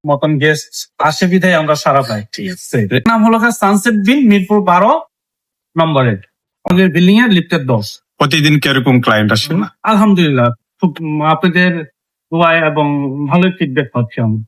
মতন গেস্ট আসে বিধায় আমরা সারা পাই। ঠিক আছে, নাম হলো সানসেট বিল, মিরপুর 12 নম্বরের, আমাদের বিল্ডিং এর লিফটের 10। প্রতিদিন কিরকম ক্লায়েন্ট আসে? আলহামদুলিল্লাহ, খুব আপনাদের দোয়ায় এবং ভালোই ফিডব্যাক পাচ্ছি আমরা।